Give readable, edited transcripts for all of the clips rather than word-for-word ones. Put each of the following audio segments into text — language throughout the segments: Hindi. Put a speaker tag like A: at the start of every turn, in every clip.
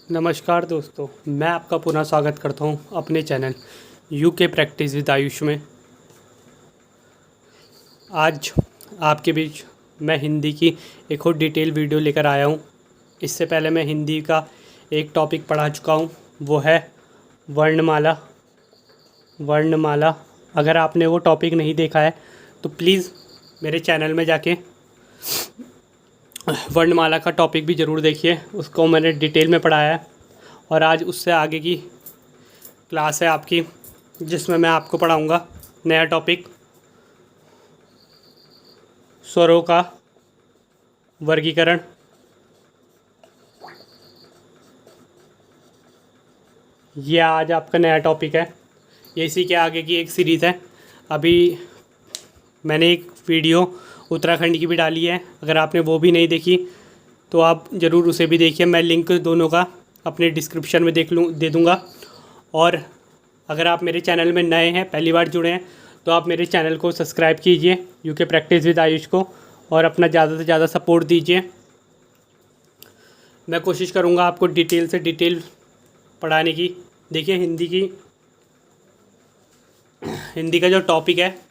A: नमस्कार दोस्तों, मैं आपका पुनः स्वागत करता हूं अपने channel UK practice with Ayush में। आज आपके बीच मैं हिंदी की एक और डिटेल वीडियो लेकर आया हूं। इससे पहले मैं हिंदी का एक टॉपिक पढ़ा चुका हूं, वो है वर्णमाला। वर्णमाला अगर आपने वो टॉपिक नहीं देखा है तो प्लीज़ मेरे चैनल में जाके वर्णमाला का टॉपिक भी ज़रूर देखिए। उसको मैंने डिटेल में पढ़ाया है और आज उससे आगे की क्लास है आपकी, जिसमें मैं आपको पढ़ाऊँगा नया टॉपिक, स्वरों का वर्गीकरण। ये आज आपका नया टॉपिक है। ये इसी के आगे की एक सीरीज़ है। अभी मैंने एक वीडियो उत्तराखंड की भी डाली है, अगर आपने वो भी नहीं देखी तो आप ज़रूर उसे भी देखिए। मैं लिंक दोनों का अपने डिस्क्रिप्शन में दे दूँगा। और अगर आप मेरे चैनल में नए हैं, पहली बार जुड़े हैं, तो आप मेरे चैनल को सब्सक्राइब कीजिए, यूके प्रैक्टिस विद आयुष को, और अपना ज़्यादा से ज़्यादा सपोर्ट दीजिए। मैं कोशिश करूँगा आपको डिटेल से डिटेल पढ़ाने की। देखिए, हिंदी का जो टॉपिक है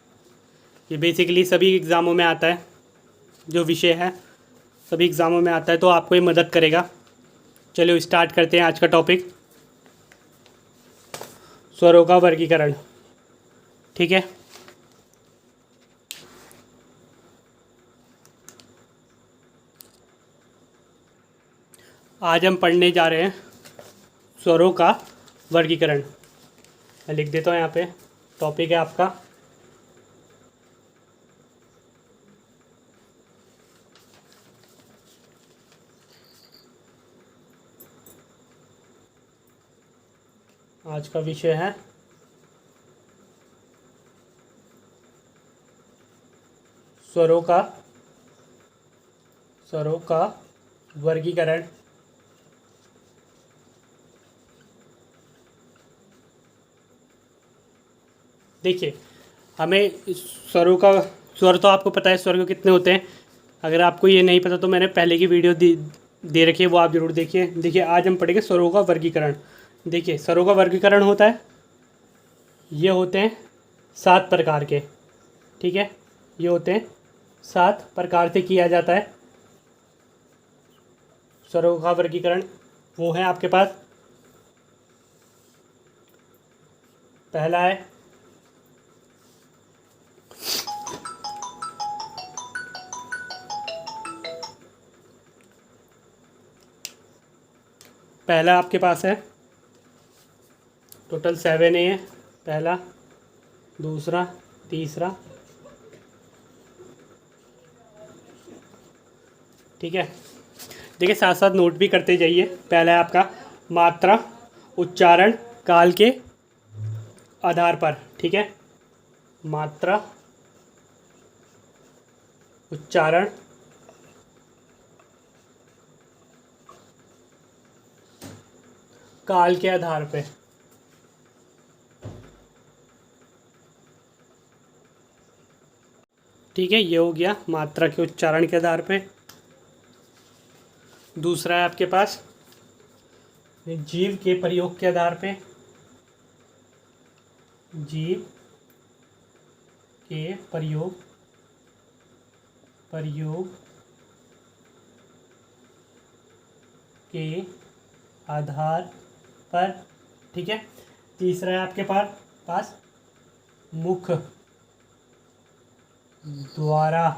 A: ये बेसिकली सभी एग्ज़ामों में आता है। जो विषय है सभी एग्ज़ामों में आता है, तो आपको ये मदद करेगा। चलिए स्टार्ट करते हैं आज का टॉपिक, स्वरों का वर्गीकरण। ठीक है, आज हम पढ़ने जा रहे हैं स्वरों का वर्गीकरण। मैं लिख देता हूँ यहाँ पे, टॉपिक है आपका आज का विषय है स्वरों का वर्गीकरण। देखिए, हमें स्वर तो आपको पता है स्वर कितने होते हैं। अगर आपको ये नहीं पता तो मैंने पहले की वीडियो दे रखी है, वो आप ज़रूर देखिए। देखिए, आज हम पढ़ेंगे स्वरों का वर्गीकरण। देखिए, स्वरों का वर्गीकरण होता है, ये होते हैं 7 प्रकार के। ठीक है, ये होते हैं 7 प्रकार से किया जाता है स्वरों का वर्गीकरण। वो है आपके पास, पहला है पहला आपके पास है, टोटल 7 है। पहला, दूसरा, तीसरा। ठीक है, देखिए साथ साथ नोट भी करते जाइए। पहला है आपका मात्रा, उच्चारण, काल के आधार पर। ठीक है, मात्रा, उच्चारण, काल के आधार पे। ठीक है, ये हो गया मात्रा के उच्चारण के आधार पे। दूसरा है आपके पास जीव के प्रयोग के आधार पे। जीव के प्रयोग के आधार पर। ठीक है, तीसरा है आपके पास मुख द्वारा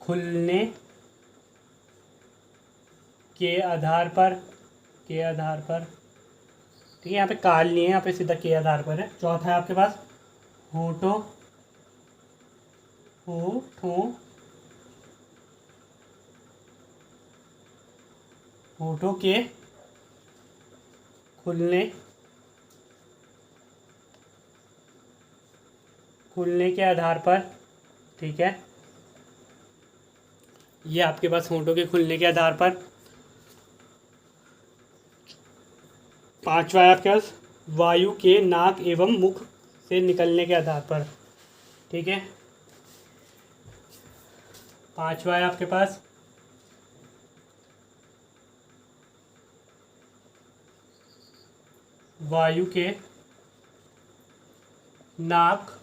A: खुलने के आधार पर। ठीक है, यहाँ पे काल नहीं है, यहाँ पे सीधा के आधार पर है। चौथा है आपके पास होठों के खुलने के आधार पर। ठीक है, ये आपके पास होठों के खुलने के आधार पर। पांचवा है आपके पास वायु के नाक एवं मुख से निकलने के आधार पर। ठीक है, पांचवा है आपके पास वायु के नाक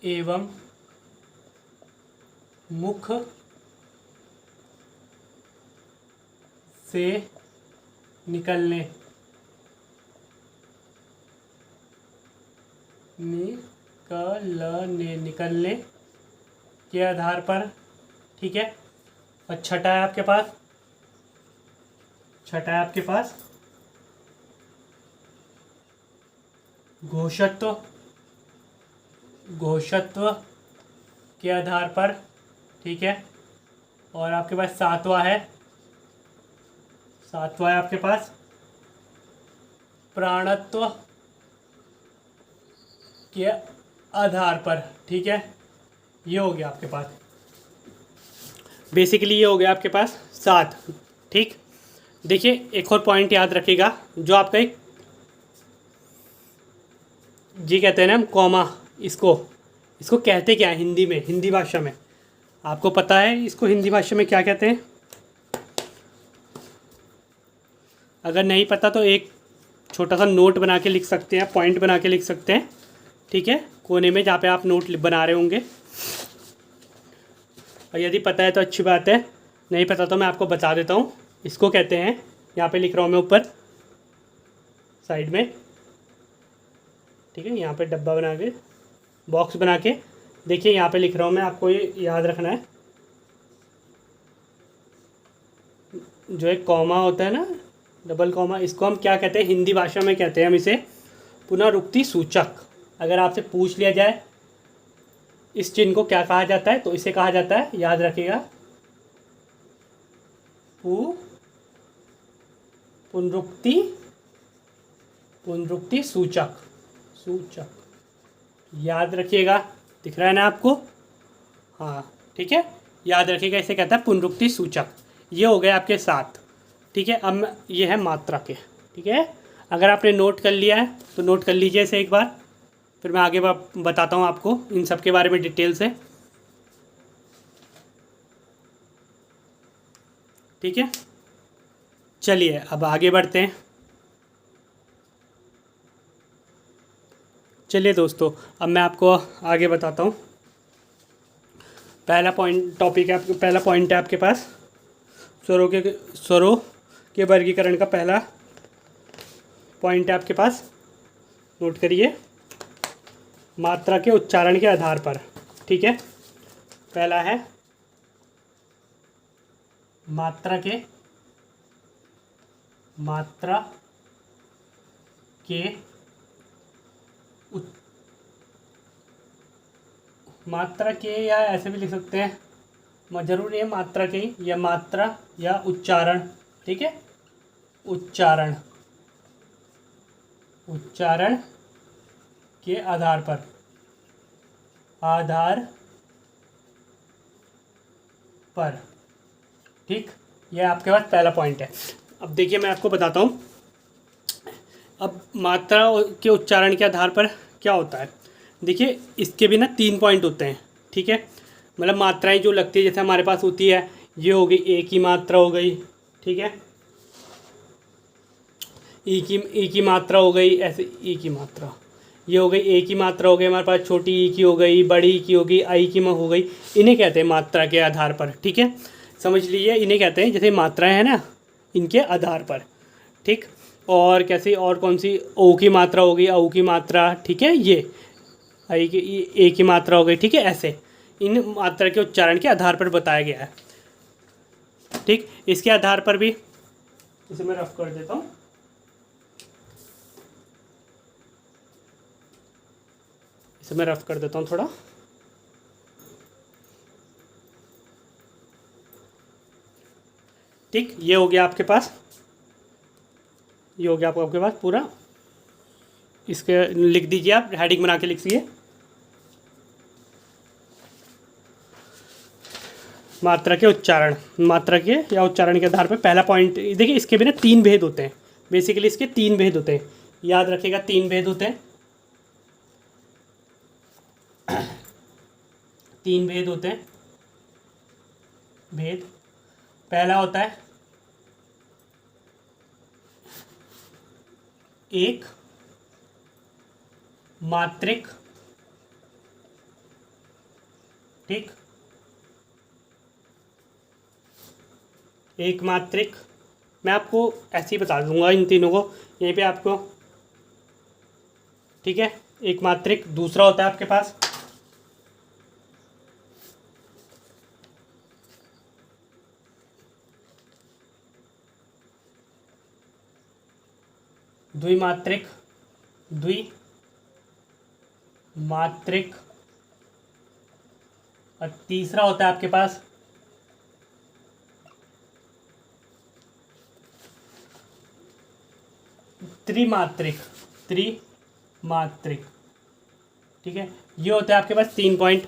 A: एवं मुख से निकलने निकलने के आधार पर, ठीक है। और छठा है आपके पास घोषत्व के आधार पर, ठीक है। और आपके पास सातवां है आपके पास प्राणत्व के आधार पर, ठीक है। ये हो गया आपके पास, बेसिकली ये हो गया आपके पास 7, ठीक। देखिए एक और पॉइंट याद रखिएगा, जो आपका एक जी कहते हैं ना हम कॉमा, इसको कहते क्या है हिंदी में, हिंदी भाषा में आपको पता है इसको हिंदी भाषा में क्या कहते हैं? अगर नहीं पता तो एक छोटा सा नोट बना के लिख सकते हैं, पॉइंट बना के लिख सकते हैं, ठीक है, कोने में जहाँ पे आप नोट बना रहे होंगे। और यदि पता है तो अच्छी बात है, नहीं पता तो मैं आपको बता देता हूँ। इसको कहते हैं, यहाँ पे लिख रहा हूँ मैं ऊपर साइड में, ठीक है। यहाँ पे डब्बा बना के, बॉक्स बना के, देखिए यहाँ पे लिख रहा हूँ मैं, आपको ये याद रखना है। जो एक कॉमा होता है ना, डबल कॉमा, इसको हम क्या कहते हैं हिंदी भाषा में? कहते हैं हम इसे पुनरुक्ति सूचक। अगर आपसे पूछ लिया जाए इस चिन्ह को क्या कहा जाता है, तो इसे कहा जाता है, याद रखिएगा, पुनरुक्ति सूचक। याद रखिएगा, दिख रहा है ना आपको? हाँ, ठीक है, याद रखिएगा, इसे कहता है पुनरुक्ति सूचक। ये हो गए आपके 7, ठीक है। अब ये है मात्रा के, ठीक है। अगर आपने नोट कर लिया है तो नोट कर लीजिए इसे एक बार, फिर मैं आगे बताता हूँ आपको इन सब के बारे में डिटेल से, ठीक है। चलिए अब आगे बढ़ते हैं। चलिए दोस्तों, अब मैं आपको आगे बताता हूँ। पहला पॉइंट है आपके पास स्वरों के वर्गीकरण का पहला पॉइंट है आपके पास, नोट करिए, मात्रा के उच्चारण के आधार पर, ठीक है। पहला है मात्रा के या ऐसे भी लिख सकते हैं, जरूरी है मात्रा के ही, या मात्रा या उच्चारण, ठीक है। उच्चारण के आधार पर, ठीक। यह आपके पास पहला पॉइंट है। अब देखिए मैं आपको बताता हूँ, अब मात्रा के उच्चारण के आधार पर क्या होता है। देखिए इसके भी ना 3 पॉइंट होते हैं, ठीक है। मतलब मात्राएं जो लगती है, जैसे हमारे पास होती है, ये हो गई ए की मात्रा हो गई, ठीक है, ई की मात्रा हो गई, ऐसे ई की मात्रा, ये हो गई ए की मात्रा हो गई, हमारे पास छोटी ई की हो गई, बड़ी ई की हो गई, आई की हो गई। इन्हें कहते हैं मात्रा के आधार पर, ठीक है, समझ लीजिए। इन्हें कहते हैं, जैसे मात्राएं हैं ना, इनके आधार पर, ठीक। और कैसी, और कौन सी, ओ की मात्रा हो गई, औ की मात्रा, ठीक है, ये आई की, ए की मात्रा हो गई, ठीक है। ऐसे इन मात्रा के उच्चारण के आधार पर बताया गया है, ठीक। इसके आधार पर भी, इसे मैं रफ कर देता हूँ, थोड़ा, ठीक। ये हो गया आपके पास, आपके पास पूरा। इसके लिख दीजिए, आप हेडिंग बना के लिखिए, मात्रा के या उच्चारण के आधार पर पहला पॉइंट। देखिए इसके भी ना 3 भेद होते हैं, बेसिकली इसके 3 भेद होते हैं, याद रखिएगा, 3 भेद होते हैं। 3 भेद होते हैं। पहला होता है एक मात्रिक, ठीक, एक मात्रिक, मैं आपको ऐसे ही बता दूंगा इन तीनों को यहीं पे आपको, ठीक है। एक मात्रिक, दूसरा होता है आपके पास द्विमात्रिक, द्विमात्रिक, और तीसरा होता है आपके पास त्रिमात्रिक, त्रिमात्रिक, ठीक है। ये होता है आपके पास 3 पॉइंट।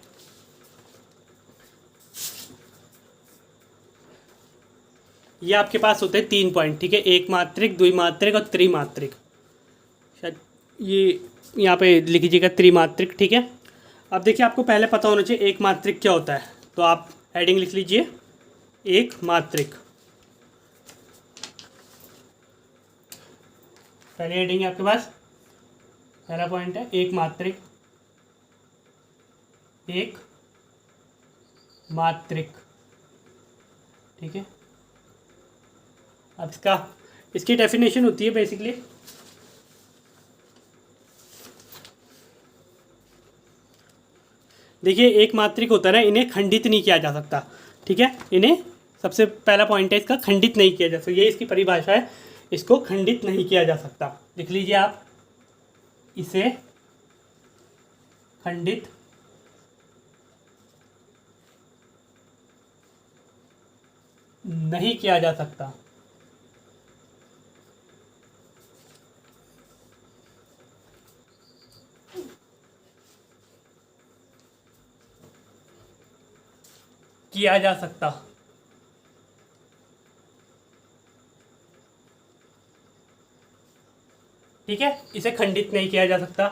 A: ये आपके पास होते हैं 3 पॉइंट, ठीक है। एक मात्रिक, द्विमात्रिक और त्रिमात्रिक। शायद ये यहाँ पे लिख लीजिएगा त्रिमात्रिक, ठीक है। अब देखिए आपको पहले पता होना चाहिए एक मात्रिक क्या होता है, तो आप हेडिंग लिख लीजिए एक मात्रिक। पहले हेडिंग है आपके पास, पहला पॉइंट है एक मात्रिक, एक मात्रिक, ठीक है। अब इसकी डेफिनेशन होती है बेसिकली, देखिए एक मात्रिक होता है ना, इन्हें खंडित नहीं किया जा सकता, ठीक है। इन्हें, सबसे पहला पॉइंट है इसका, खंडित नहीं किया जा सकता, ये इसकी परिभाषा है, इसको खंडित नहीं किया जा सकता। लिख लीजिए आप, इसे खंडित नहीं किया जा सकता। किया जा सकता, ठीक है, इसे खंडित नहीं किया जा सकता।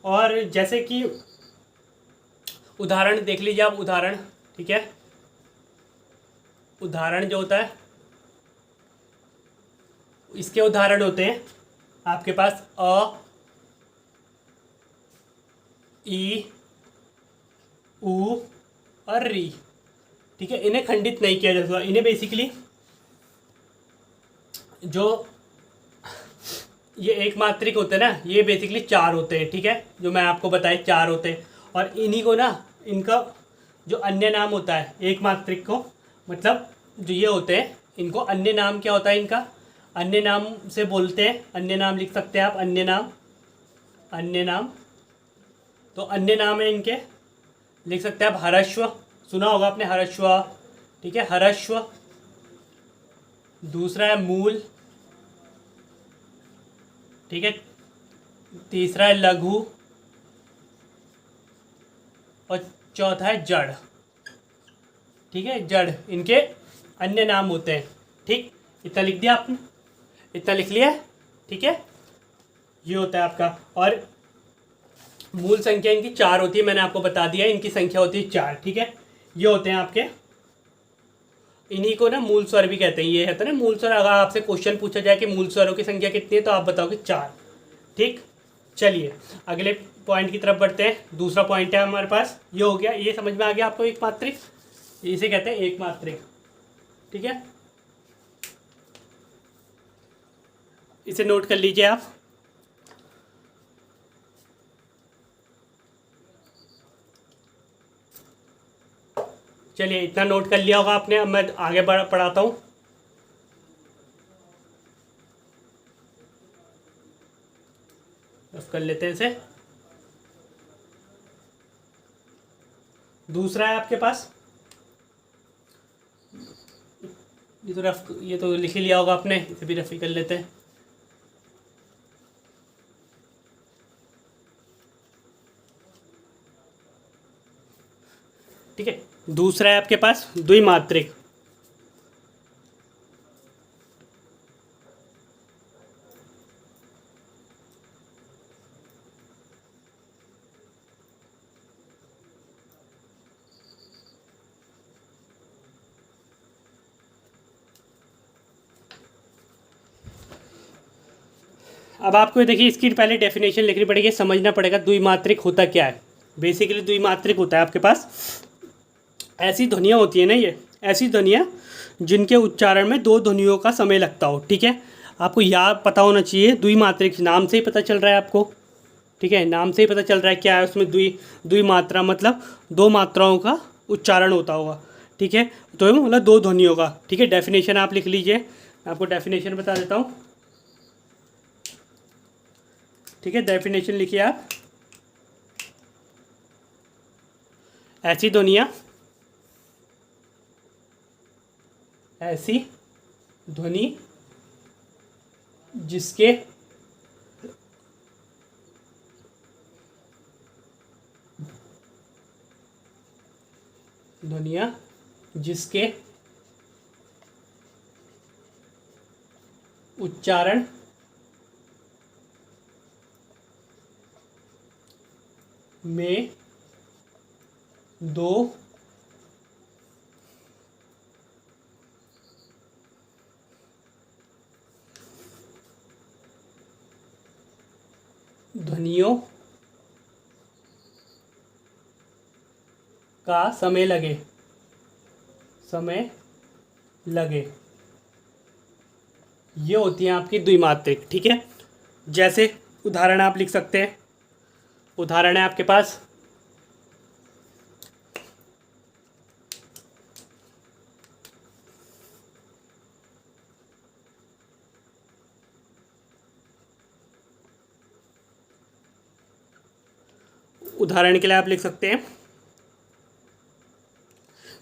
A: और जैसे कि उदाहरण देख लीजिए आप, उदाहरण, ठीक है। उदाहरण जो होता है, इसके उदाहरण होते हैं आपके पास अ, ई, उ और री, ठीक है। इन्हें खंडित नहीं किया जा सकता। इन्हें बेसिकली जो ये एक मात्रिक होते हैं ना, ये बेसिकली 4 होते हैं, ठीक है, जो मैं आपको बताया 4 होते हैं। और इन्हीं को ना, इनका जो अन्य नाम होता है एक मात्रिक को, मतलब जो ये होते हैं, इनको अन्य नाम क्या होता है, इनका अन्य नाम से बोलते हैं। अन्य नाम लिख सकते हैं आप, अन्य नाम, अन्य नाम। तो अन्य नाम है इनके, लिख सकते हैं आप हरस्व, सुना होगा आपने हरस्व, ठीक है, हरस्व। दूसरा है मूल, ठीक है। तीसरा है लघु, और चौथा है जड़, ठीक है, जड़। इनके अन्य नाम होते हैं, ठीक। इतना लिख दिया आपने, इतना लिख लिया, ठीक है। ये होता है आपका। और मूल संख्या इनकी 4 होती है, मैंने आपको बता दिया, इनकी संख्या होती है 4, ठीक है। ये होते हैं आपके, इन्हीं को ना मूल स्वर भी कहते हैं। ये है तो ना मूल स्वर, अगर आपसे क्वेश्चन पूछा जाए कि मूल स्वरों की संख्या कितनी है, तो आप बताओगे 4, ठीक। चलिए अगले पॉइंट की तरफ बढ़ते हैं। दूसरा पॉइंट है हमारे पास, ये हो गया, ये समझ में आ गया आपको एक मात्रिक, इसे कहते हैं एक मात्रिक, ठीक है। इसे नोट कर लीजिए आप। चलिए इतना नोट कर लिया होगा आपने, अब मैं आगे पढ़ाता हूँ। कर लेते हैं इसे। दूसरा है आपके पास, ये तो लिख ही लिया होगा आपने, इसे भी रफ ही कर लेते हैं। ठीक है, दूसरा है आपके पास द्विमात्रिक। अब आपको देखिए इसकी पहले डेफिनेशन लिखनी पड़ेगी, समझना पड़ेगा द्विमात्रिक होता क्या है। बेसिकली द्विमात्रिक होता है आपके पास ऐसी ध्वनियाँ होती है ना, ये ऐसी ध्वनियाँ जिनके उच्चारण में दो ध्वनियों का समय लगता हो। ठीक है, आपको याद पता होना चाहिए, द्विमात्रिक नाम से ही पता चल रहा है आपको। ठीक है, नाम से ही पता चल रहा है क्या है उसमें, द्विमात्रा मतलब दो मात्राओं का उच्चारण होता होगा। ठीक है, तो मतलब दो ध्वनियों का। ठीक है, डेफिनेशन आप लिख लीजिए, मैं आपको डेफिनेशन बता देता हूँ। ठीक है, डेफिनेशन लिखिए आप। ऐसी ध्वनियाँ, ऐसी ध्वनि जिसके ध्वनियाँ जिसके उच्चारण में दो ध्वनियों का समय लगे, ये होती हैं आपकी द्विमात्रिक। ठीक है, जैसे उदाहरण आप लिख सकते हैं, उदाहरण है आपके पास उदाहरण के लिए आप लिख सकते हैं,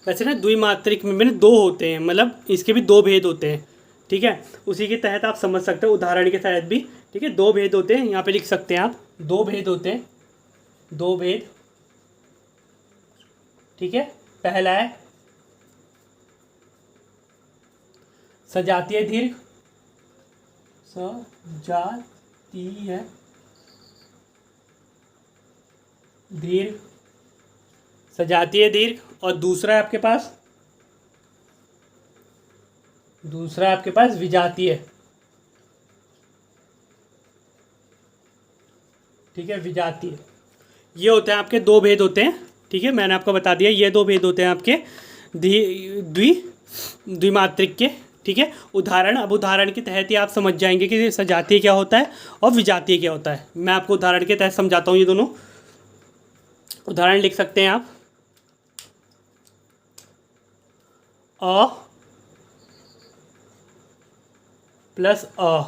A: वैसे ना द्विमात्रिक में मैंने दो होते हैं, मतलब इसके भी दो भेद होते हैं। ठीक है, उसी के तहत आप समझ सकते हो, उदाहरण के तहत भी। ठीक है, दो भेद होते हैं, यहाँ पे लिख सकते हैं आप, दो भेद होते हैं, दो भेद। ठीक है, पहला है सजातीय दीर्घ, सजातीय दीर्घ, सजातीय दीर्घ। और दूसरा है आपके पास, विजातीय। ठीक है, विजातीय। ये होते हैं आपके दो भेद होते हैं। ठीक है, मैंने आपको बता दिया, ये दो भेद होते हैं आपके द्विमात्रिक के। ठीक है, उदाहरण, अब उदाहरण के तहत ही आप समझ जाएंगे कि सजातीय क्या होता है और विजातीय क्या होता है। मैं आपको उदाहरण के तहत समझाता हूँ। ये दोनों उदाहरण लिख सकते हैं आप। अ प्लस अ,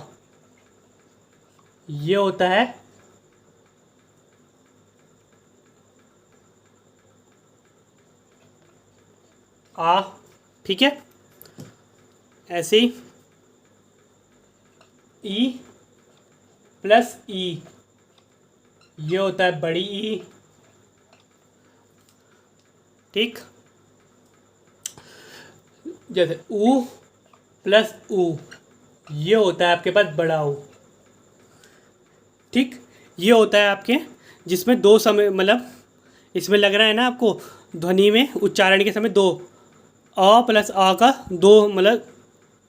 A: ये होता है आ। ठीक है, ऐसे ही ई प्लस ई, ये होता है बड़ी ई। ठीक, जैसे ऊ प्लस ऊ, ये होता है आपके पास बड़ा ऊ। ठीक, ये होता है आपके जिसमें दो समय, मतलब इसमें लग रहा है ना आपको, ध्वनि में उच्चारण के समय दो, अ प्लस आ का दो, मतलब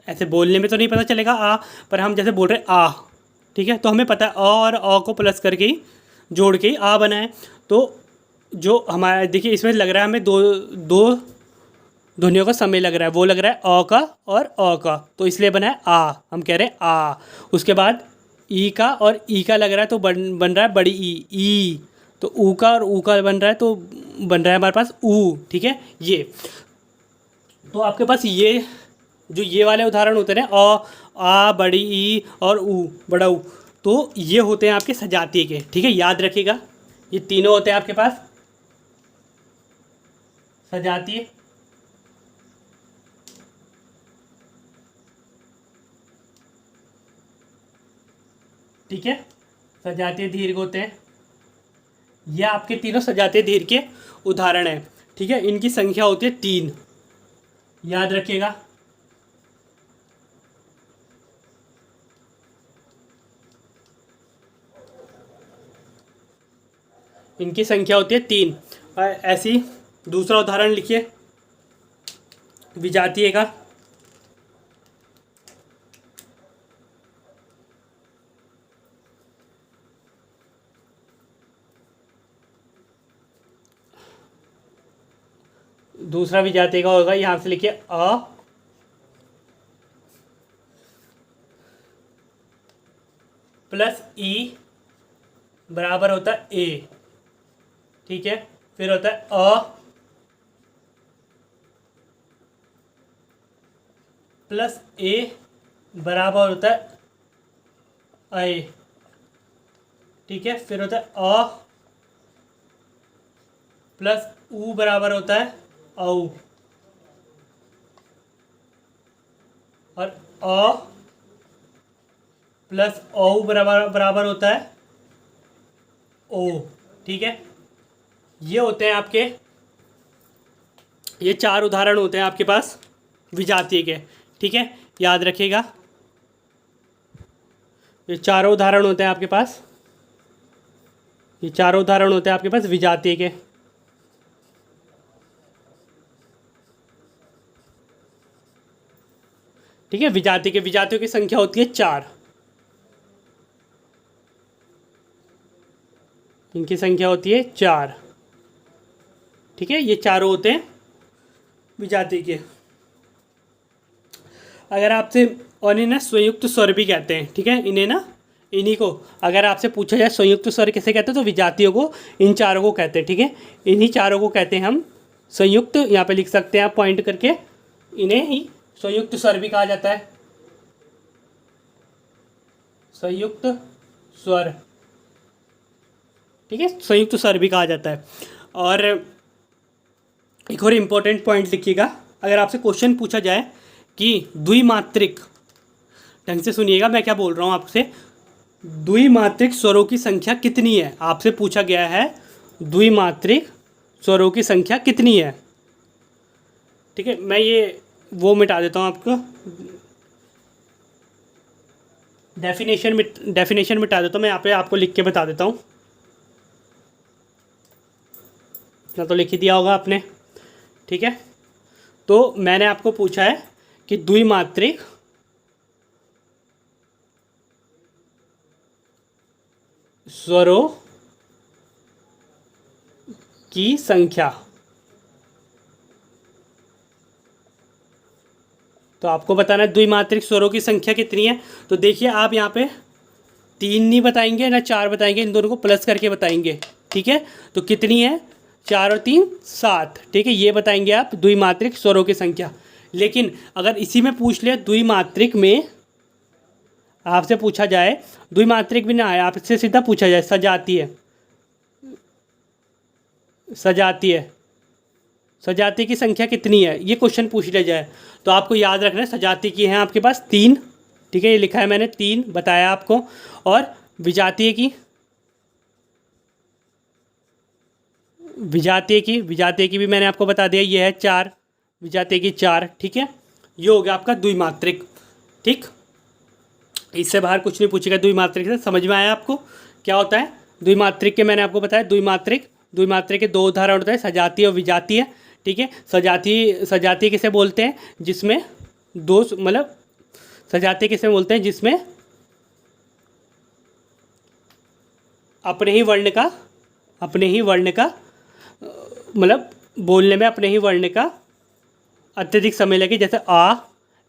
A: ऐसे बोलने में तो नहीं पता चलेगा आ, पर हम जैसे बोल रहे हैं आ। ठीक है, तो हमें पता है अ और अ को प्लस करके ही, जोड़ के ही आ बना है। तो जो हमारा देखिए इसमें लग रहा है हमें दो दो ध्वनियों का समय लग रहा है, वो लग रहा है अ का और अ का, तो इसलिए बना है आ, हम कह रहे हैं आ। उसके बाद ई का और ई का लग रहा है, तो बन रहा है बड़ी ई। तो ऊ का और ऊ का बन रहा है, तो बन रहा है हमारे पास ऊ। ठीक है, ये तो आपके पास ये जो ये वाले उदाहरण होते हैं अ, आ, बड़ी ई और ऊ, बड़ा ऊ, तो ये होते हैं आपके सजातीय के। ठीक है, याद रखिएगा, ये तीनों होते हैं आपके पास सजातीय। ठीक है, सजातीय दीर्घ होते हैं, ये आपके तीनों सजातीय दीर्घ के उदाहरण हैं। ठीक है, इनकी संख्या होती है 3, याद रखिएगा। इनकी संख्या होती है 3। और ऐसी दूसरा उदाहरण लिखिए विजातीय का। दूसरा विजातीय का होगा, यहाँ से लिखिए अ प्लस ई बराबर होता है ए, ठीक है। फिर होता है अ प्लस ए बराबर होता है ए, ठीक है। फिर होता है अ प्लस ऊ बराबर होता है औ, और अ प्लस औ बराबर बराबर होता है ओ, ठीक है। ये होते हैं आपके, ये चार उदाहरण होते हैं आपके पास विजातीय के, ठीक है, याद रखिएगा। ये चारों उदाहरण होते हैं आपके पास, ये चारों उदाहरण होते हैं आपके पास विजातीय के। ठीक है, विजातीय के, विजातियों की संख्या होती है 4, इनकी संख्या होती है 4, ठीक है। ये चारों होते हैं विजातीय के। अगर आपसे, और इन्हें संयुक्त स्वर भी कहते हैं, ठीक है, इन्हें ना, इन्हीं को अगर आपसे पूछा जाए संयुक्त स्वर किसे कहते हैं, तो विजातीयों को, इन चारों को कहते हैं, ठीक है। इन्हीं चारों को कहते हैं हम संयुक्त, यहाँ पे लिख सकते हैं आप पॉइंट करके, इन्हें ही संयुक्त स्वर भी कहा जाता है, संयुक्त स्वर, ठीक है, संयुक्त स्वर भी कहा जाता है। और एक और इम्पोर्टेंट पॉइंट लिखिएगा, अगर आपसे क्वेश्चन पूछा जाए कि द्विमात्रिक, ढंग से सुनिएगा मैं क्या बोल रहा हूँ आपसे, द्विमात्रिक स्वरों की संख्या कितनी है, आपसे पूछा गया है द्विमात्रिक स्वरों की संख्या कितनी है, ठीक है। मैं ये वो मिटा देता हूँ आपको, डेफिनेशन मिटा देता हूँ मैं, यहाँ पे आपको लिख के बता देता हूँ, इतना तो लिख ही दिया होगा आपने, ठीक है। तो मैंने आपको पूछा है कि द्विमात्रिक स्वरों की संख्या, तो आपको बताना है द्विमात्रिक स्वरों की संख्या कितनी है। तो देखिए आप यहाँ पे 3 नहीं बताएंगे ना 4 बताएंगे, इन दोनों को प्लस करके बताएंगे, ठीक है। तो कितनी है, 4 और 3 7, ठीक है, ये बताएंगे आप द्विमात्रिक स्वरों की संख्या। लेकिन अगर इसी में पूछ लिया द्विमात्रिक में, आपसे पूछा जाए, द्विमात्रिक भी ना आए, आपसे सीधा पूछा जाए सजातीय, सजातीय, सजातीय की संख्या कितनी है, ये क्वेश्चन पूछ लिया जाए, तो आपको याद रखना है सजातीय की है आपके पास 3, ठीक है, ये लिखा है मैंने 3 बताया आपको। और विजातीय की, विजातीय की भी मैंने आपको बता दिया, ये है 4, विजातीय की 4, ठीक है। ये हो गया आपका द्विमात्रिक, ठीक, इससे बाहर कुछ नहीं पूछेगा द्विमात्रिक से। समझ में आया आपको क्या होता है द्विमात्रिक के, मैंने आपको बताया द्विमात्रिक के 2 उदाहरण होते हैं, सजातीय और विजातीय, ठीक है। सजातीय किसे बोलते हैं, जिसमें दो, मतलब सजातीय किसे बोलते हैं जिसमें अपने ही वर्ण का मतलब बोलने में अपने ही वर्ण का अत्यधिक समय लगे, जैसे आ,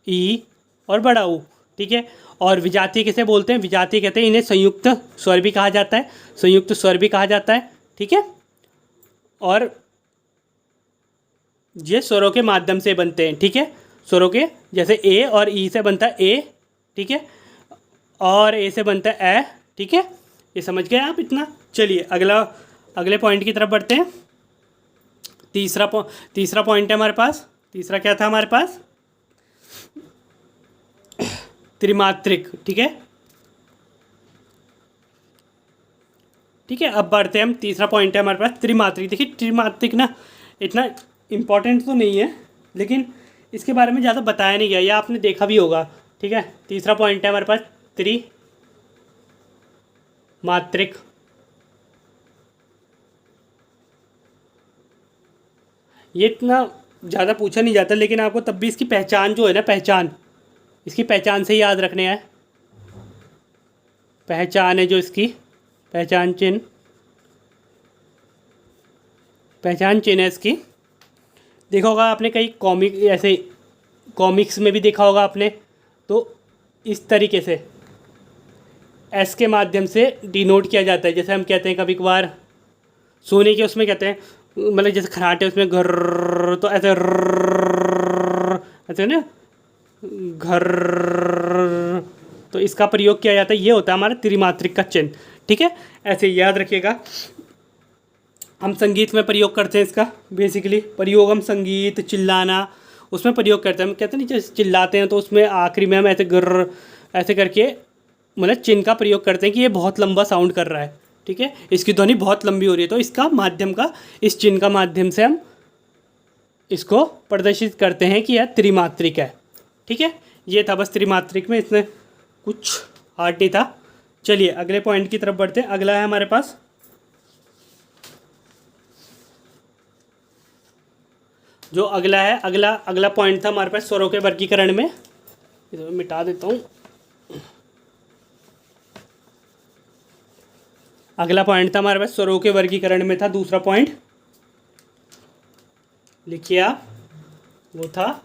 A: ई और बड़ा ऊ, ठीक है। और विजातीय किसे बोलते हैं, विजातीय कहते हैं इन्हें संयुक्त स्वर भी कहा जाता है, संयुक्त स्वर भी कहा जाता है, ठीक है। और ये स्वरों के माध्यम से बनते हैं, ठीक है, स्वरों के, जैसे ए और ई से बनता है ए, ठीक है, और ए से बनता है ए, ठीक है। ये समझ गए आप इतना। चलिए अगले पॉइंट की तरफ बढ़ते हैं। तीसरा पॉइंट है हमारे पास, तीसरा क्या था हमारे पास, त्रिमात्रिक, ठीक है, ठीक है। अब बढ़ते हैं हम, तीसरा पॉइंट है हमारे पास त्रिमात्रिक। देखिए त्रिमात्रिक ना इतना इम्पॉर्टेंट तो नहीं है, लेकिन इसके बारे में ज़्यादा बताया नहीं गया, या आपने देखा भी होगा, ठीक है। तीसरा पॉइंट है हमारे पास त्रिमात्रिक। ये इतना ज़्यादा पूछा नहीं जाता, लेकिन आपको तब भी इसकी पहचान जो है ना, पहचान, इसकी पहचान से ही याद रखने हैं, पहचान है जो इसकी पहचान चिन्ह है इसकी, देखा होगा आपने, कई कॉमिक ऐसे कॉमिक्स में भी देखा होगा आपने। तो इस तरीके से एस के माध्यम से डिनोट किया जाता है। जैसे हम कहते हैं कभी कभार सोने के उसमें कहते हैं, मतलब जैसे खराटे उसमें घर, तो ऐसे ऐसे ना घर, तो इसका प्रयोग किया जाता है। ये होता है हमारा त्रिमात्रिक का चिन्ह। ठीक है, ऐसे याद रखिएगा। हम संगीत में प्रयोग करते हैं इसका, बेसिकली प्रयोग हम संगीत, चिल्लाना, उसमें प्रयोग करते हैं। हम कहते हैं नहीं, जैसे चिल्लाते हैं तो उसमें आखिरी में हम ऐसे गर ऐसे करके मतलब चिन्ह का प्रयोग करते हैं कि ये बहुत लंबा साउंड कर रहा है। ठीक है, इसकी ध्वनि बहुत लंबी हो रही है, तो इसका माध्यम का, इस चिन्ह का माध्यम से हम इसको प्रदर्शित करते हैं कि यह त्रिमात्रिक है। ठीक है, ये था बस त्रिमात्रिक में, इसमें कुछ हार्ड नहीं था। चलिए अगले पॉइंट की तरफ बढ़ते हैं। अगला है हमारे पास, जो अगला है, अगला पॉइंट था हमारे पास स्वरों के वर्गीकरण में। इसे मिटा देता हूँ। अगला पॉइंट था हमारे पास स्वरों के वर्गीकरण में, था दूसरा पॉइंट, लिखिए आप, वो था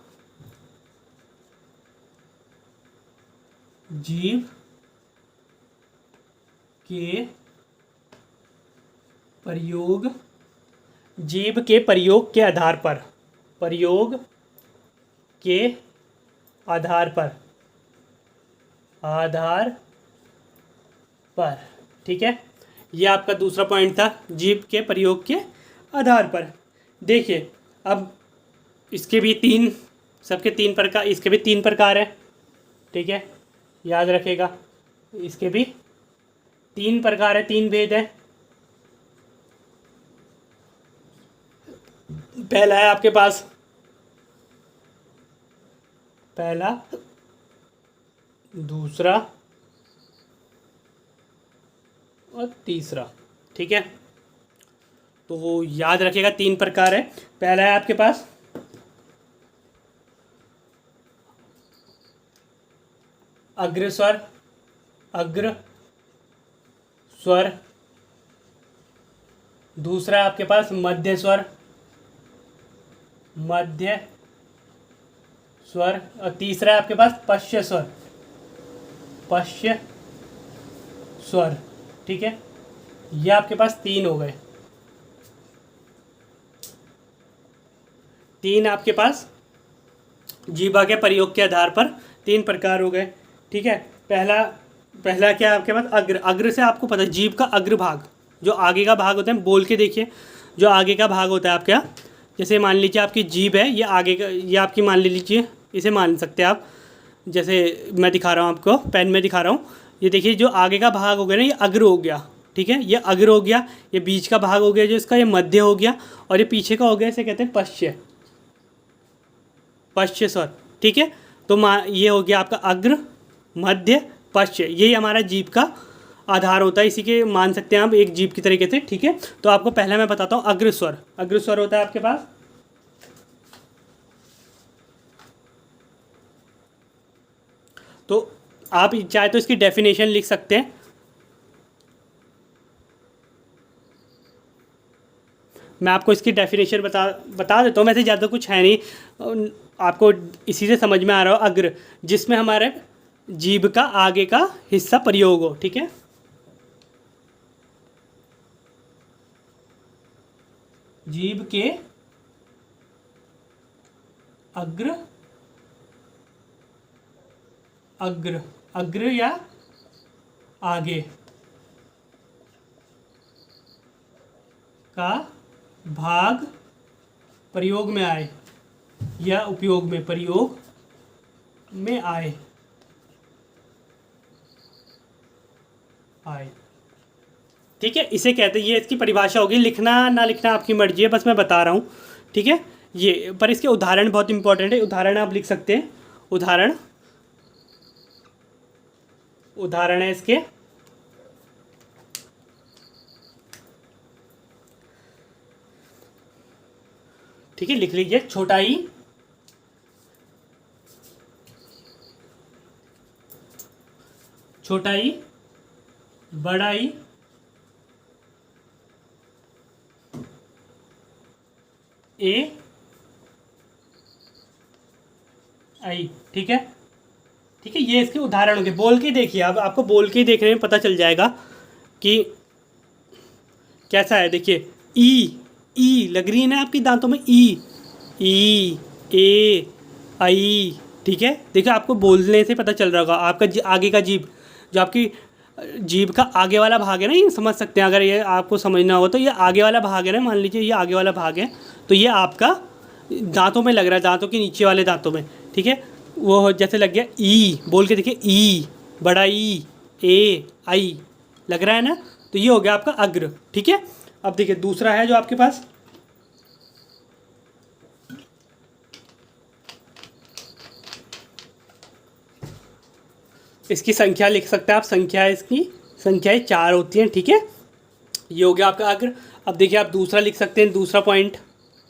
A: जीव के प्रयोग, जीव के प्रयोग के आधार पर, प्रयोग के आधार पर। ठीक है, यह आपका दूसरा पॉइंट था, जीव के प्रयोग के आधार पर। देखिए अब इसके भी तीन, सबके तीन प्रकार, इसके भी तीन प्रकार हैं। ठीक है, याद रखेगा, इसके भी तीन प्रकार है, तीन भेद हैं। पहला है आपके पास, पहला, दूसरा और तीसरा। ठीक है, तो याद रखिएगा तीन प्रकार है। पहला है आपके पास अग्र स्वर, अग्र स्वर। दूसरा है आपके पास मध्य स्वर, मध्य स्वर। और तीसरा है आपके पास पश्य स्वर, पश्य स्वर। ठीक है, ये आपके पास तीन हो गए, तीन आपके पास जीवा के प्रयोग के आधार पर तीन प्रकार हो गए। ठीक है, पहला क्या है आपके पास अग्र। अग्र से आपको पता है जीव का अग्र भाग, जो आगे का भाग होता है, बोल के देखिए, जो आगे का भाग होता है आपका, जैसे मान लीजिए आपकी जीभ है, ये आगे का, ये आपकी मान लीजिए, इसे मान सकते हैं आप, जैसे मैं दिखा रहा हूँ आपको, पेन में दिखा रहा हूँ। ये देखिए जो आगे का भाग हो गया ना, ये अग्र हो गया। ठीक है, ये अग्र हो गया। ये बीच का भाग हो गया जो इसका, ये मध्य हो गया। और ये पीछे का हो गया, इसे कहते हैं पश्य, पश्य स्वर। ठीक है, तो ये हो गया आपका अग्र, मध्य, पश्य। यही हमारा जीव का आधार होता है, इसी के मान सकते हैं आप एक जीव की तरीके से। ठीक है, तो आपको पहले मैं बताता हूँ अग्र स्वर। अग्र स्वर होता है आपके पास, तो आप चाहे तो इसकी डेफिनेशन लिख सकते हैं। मैं आपको इसकी डेफिनेशन बता देता हूँ। वैसे ज़्यादा कुछ है नहीं, आपको इसी से समझ में आ रहा हो। अग्र, जिसमें हमारे जीभ का आगे का हिस्सा प्रयोग हो। ठीक है, जीभ के अग्र, अग्र, अग्र या आगे का भाग प्रयोग में आए, या उपयोग में, प्रयोग में आए, ठीक है, इसे कहते हैं, ये इसकी परिभाषा होगी। लिखना ना लिखना आपकी मर्जी है, बस मैं बता रहा हूँ। ठीक है, ये पर इसके उदाहरण बहुत इंपॉर्टेंट है। उदाहरण आप लिख सकते हैं, उदाहरण, उदाहरण है इसके, ठीक है, लिख लीजिए। छोटा ई, छोटा ई, बड़ा ई, ए, आई। ठीक है, ठीक है, ये इसके उदाहरण होंगे। बोल के देखिए, अब आपको बोल के ही देखने में पता चल जाएगा कि कैसा है। देखिए ई लग रही है ना आपकी दांतों में, ई ए आई। ठीक है, देखिए आपको बोलने से पता चल रहा होगा। आपका आगे का जीभ, जो आपकी जीभ का आगे वाला भाग है ना, ये समझ सकते हैं। अगर ये आपको समझना हो तो ये आगे वाला भाग है ना, मान लीजिए ये आगे वाला भाग है, तो ये आपका दांतों में लग रहा है, दांतों के नीचे वाले दांतों में। ठीक है, वो जैसे लग गया ई। बोल के देखिए, ई, बड़ा ई, ए आई, लग रहा है ना, तो ये हो गया आपका अग्र। ठीक है, अब देखिए दूसरा है जो आपके पास, इसकी संख्या लिख सकते हैं आप। संख्या, इसकी संख्याएं 4 होती हैं। ठीक है, ये हो गया आपका अग्र। अब देखिए आप दूसरा लिख सकते हैं, दूसरा पॉइंट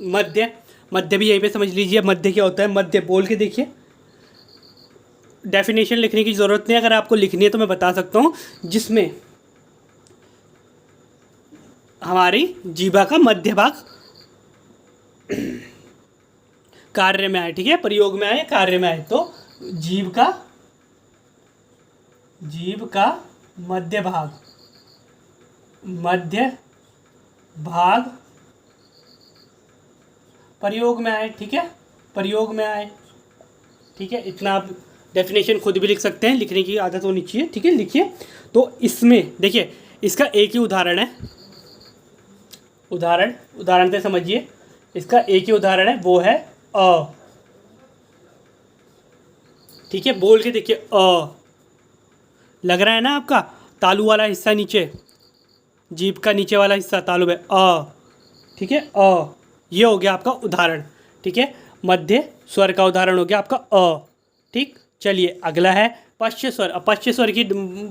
A: मध्य। मध्य भी यहीं पे समझ लीजिए। मध्य क्या होता है? मध्य, बोल के देखिए, डेफिनेशन लिखने की ज़रूरत नहीं है, अगर आपको लिखनी है तो मैं बता सकता हूँ। जिसमें हमारी जीभा का मध्य भाग कार्य में आए। ठीक है, प्रयोग में आए, कार्य में आए, तो जीभ का मध्य भाग प्रयोग में आए। ठीक है, प्रयोग में आए। ठीक है, इतना आप डेफिनेशन खुद भी लिख सकते हैं, लिखने की आदत होनी चाहिए। ठीक है, लिखिए। तो इसमें देखिए, इसका एक ही उदाहरण है। उदाहरण से समझिए, इसका एक ही उदाहरण है, वो है अ। ठीक है, बोल के देखिए, अ लग रहा है ना आपका, तालू वाला हिस्सा नीचे, जीभ का नीचे वाला हिस्सा तालू में, अ। ठीक है, अ, ये हो गया आपका उदाहरण। ठीक है, मध्य स्वर का उदाहरण हो गया आपका अ। ठीक, चलिए अगला है पश्च स्वर। अब पश्च स्वर की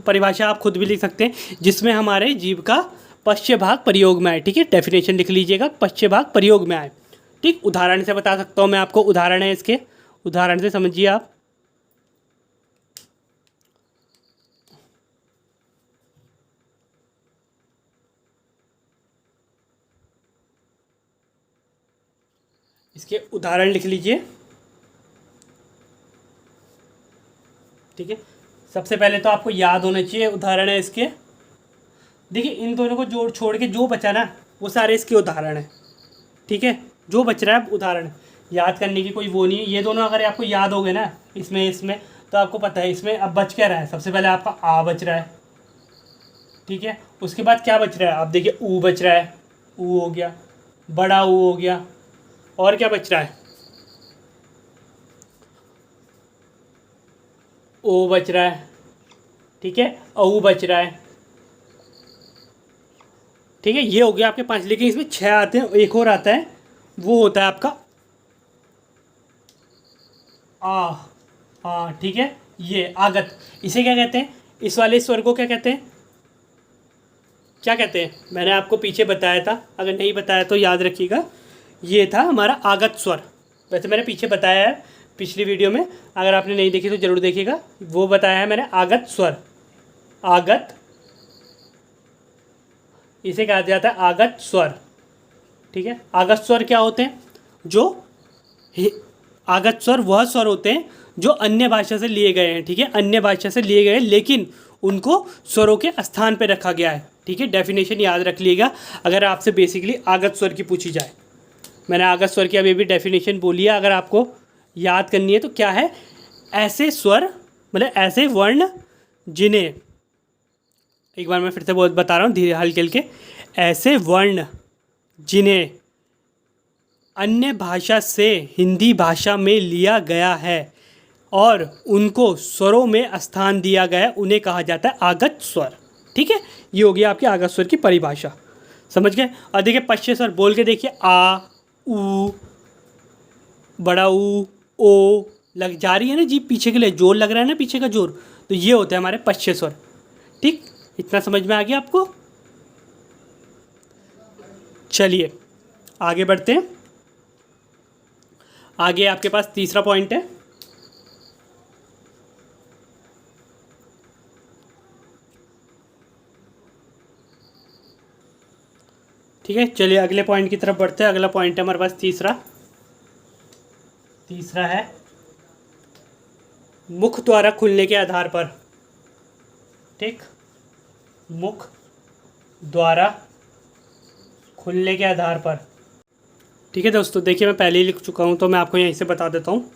A: परिभाषा आप खुद भी लिख सकते हैं, जिसमें हमारे जीभ का पश्च भाग प्रयोग में आए। ठीक है, डेफिनेशन लिख लीजिएगा, पश्च भाग प्रयोग में आए। ठीक, उदाहरण से बता सकता हूँ मैं आपको, उदाहरण है इसके, उदाहरण से समझिए आप। इसके उदाहरण लिख लीजिए। ठीक है, सबसे पहले तो आपको याद होना चाहिए उदाहरण है इसके। देखिए, इन दोनों को जोड़ छोड़ के जो बचा ना, वो सारे इसके उदाहरण हैं। ठीक है, जो बच रहा है उदाहरण, याद करने की कोई वो नहीं है। ये दोनों अगर आपको याद हो गए ना, इसमें तो आपको पता है इसमें अब बच क्या रहा है। सबसे पहले आपका आ बच रहा है। ठीक है, उसके बाद क्या बच रहा है? आप देखिए, ऊ बच रहा है, ऊ हो गया, बड़ा ऊ हो गया, और क्या बच रहा है? ओ बच रहा है। ठीक है, औ बच रहा है। ठीक है, ये हो गया आपके 5, लेकिन इसमें 6 आते हैं। एक और आता है, वो होता है आपका आ। हाँ, ठीक है, ये आगत। इसे क्या कहते हैं? इस वाले स्वर को क्या कहते हैं? क्या कहते हैं? मैंने आपको पीछे बताया था, अगर नहीं बताया तो याद रखिएगा। ये था हमारा आगत स्वर। वैसे मैंने पीछे बताया है पिछली वीडियो में, अगर आपने नहीं देखी तो ज़रूर देखिएगा। वो बताया है मैंने, आगत स्वर। आगत, इसे कहा जाता है आगत स्वर। ठीक है, आगत स्वर क्या होते हैं? जो आगत स्वर वह स्वर होते हैं जो अन्य भाषा से लिए गए हैं। ठीक है, अन्य भाषा से लिए गए, लेकिन उनको स्वरों के स्थान पर रखा गया है। ठीक है, डेफिनेशन याद रख लीजिएगा अगर आपसे बेसिकली आगत स्वर की पूछी जाए। मैंने आगत स्वर की अभी भी डेफिनेशन बोली है, अगर आपको याद करनी है तो क्या है? ऐसे स्वर, मतलब ऐसे वर्ण जिन्हें, एक बार मैं फिर से बहुत बता रहा हूँ धीरे हल्के हल्के, ऐसे वर्ण जिन्हें अन्य भाषा से हिंदी भाषा में लिया गया है और उनको स्वरों में स्थान दिया गया है, उन्हें कहा जाता है आगत स्वर। ठीक है, ये हो गया आपके आगत स्वर की परिभाषा। समझ गए? और देखिए पश्च स्वर, बोल के देखिए, आ, ऊ, बड़ा ऊ, ओ, लग जा रही है ना जीभ पीछे के लिए, जोर लग रहा है ना पीछे का जोर, तो ये होता है हमारे पश्च स्वर। ठीक, इतना समझ में आ गया आपको? चलिए आगे बढ़ते हैं। आगे आपके पास तीसरा पॉइंट है। ठीक है, चलिए अगले पॉइंट की तरफ बढ़ते हैं। अगला पॉइंट है हमारे पास तीसरा है मुख द्वारा खुलने के आधार पर, ठीक, मुख द्वारा खुलने के आधार पर। ठीक है दोस्तों, देखिए मैं पहले ही लिख चुका हूँ तो मैं आपको यहीं से बता देता हूँ,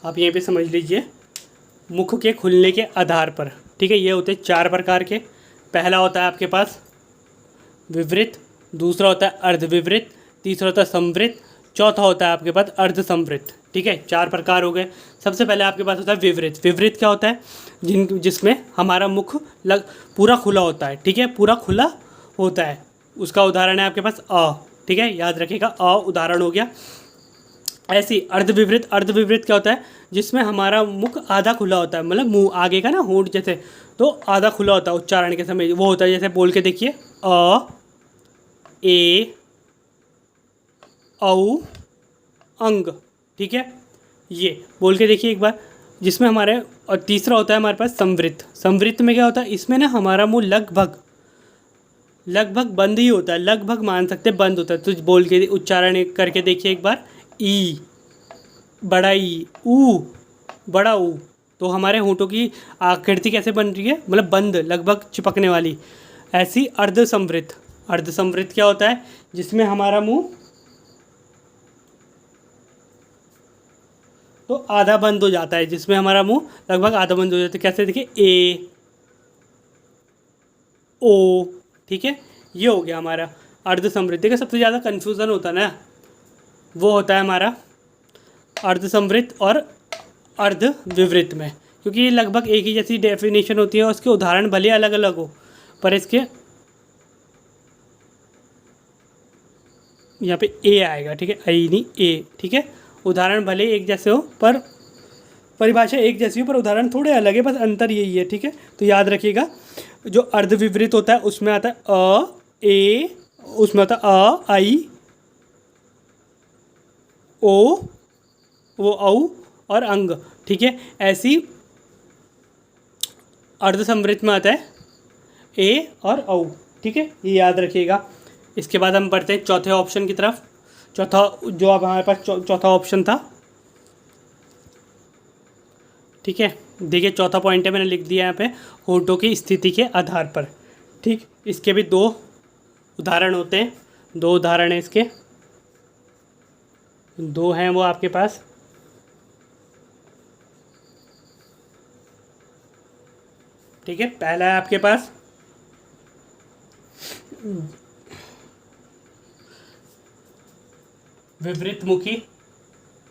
A: आप यहीं पे समझ लीजिए। मुख के खुलने के आधार पर, ठीक है, ये होते हैं 4 प्रकार के। पहला होता है आपके पास विवृत, दूसरा होता है अर्धविवृत, तीसरा होता है संवृत, चौथा होता है आपके पास अर्धसंवृत। ठीक है, 4 प्रकार हो गए। सबसे पहले आपके पास होता है विवृत। विवृत क्या होता है? जिसमें हमारा मुख पूरा खुला होता है। ठीक है, पूरा खुला होता है। उसका उदाहरण है आपके पास अ। ठीक है, याद रखिएगा, अ उदाहरण हो गया। ऐसी अर्धविवृत, अर्धविवृत क्या होता है? जिसमें हमारा मुख आधा खुला होता है, मतलब मुंह आगे का ना, होंठ जैसे, तो आधा खुला होता है उच्चारण के समय। वो होता है, जैसे बोल के देखिए, अ, ए, औ, अंग। ठीक है, ये बोल के देखिए एक बार। जिसमें हमारे, और तीसरा होता है हमारे पास संवृत। संवृत में क्या होता है? इसमें ना हमारा मुंह लगभग लगभग बंद ही होता है, लगभग मान सकते हैं बंद होता है। तो बोल के उच्चारण करके देखिए एक बार, ई, बड़ा ई, ऊ, बड़ा ऊ। तो हमारे होंठों की आकृति कैसे बन रही है? मतलब बंद, लगभग चिपकने वाली। ऐसी अर्धसंवृत। अर्धसंवृत क्या होता है? जिसमें हमारा मुंह तो आधा बंद हो जाता है, जिसमें हमारा मुंह लगभग आधा बंद हो जाता है। कैसे? देखिए, ए, ओ। ठीक है, ये हो गया हमारा अर्धसंवृत। देखिए, सबसे ज़्यादा कन्फ्यूज़न होता है ना, वो होता है हमारा अर्धसंवृत और अर्धविवृत में, क्योंकि ये लगभग एक ही जैसी डेफिनेशन होती है और उसके उदाहरण भले अलग अलग हो, पर इसके यहाँ पे ए आएगा। ठीक है, आई नहीं, ए। ठीक है, उदाहरण भले एक जैसे हो, पर परिभाषा एक जैसी हो, पर उदाहरण थोड़े अलग है, बस अंतर यही है। ठीक है, तो याद रखिएगा, जो अर्धविवृत होता है उसमें आता है अ, ए, उसमें आता है अ, आई, ओ, वो औ और अंग। ठीक है, ऐसी अर्धसंवृत में आता है ए और औ। ठीक है, ये याद रखिएगा। इसके बाद हम बढ़ते हैं चौथे ऑप्शन की तरफ। चौथा, जो अब हमारे पास चौथा ऑप्शन था। ठीक है, देखिए चौथा पॉइंट है, मैंने लिख दिया यहाँ पे, होंठों की स्थिति के आधार पर। ठीक, इसके भी 2 उदाहरण होते हैं। 2 उदाहरण हैं इसके, 2 हैं वो आपके पास। ठीक है, पहला है आपके पास विवृतमुखी।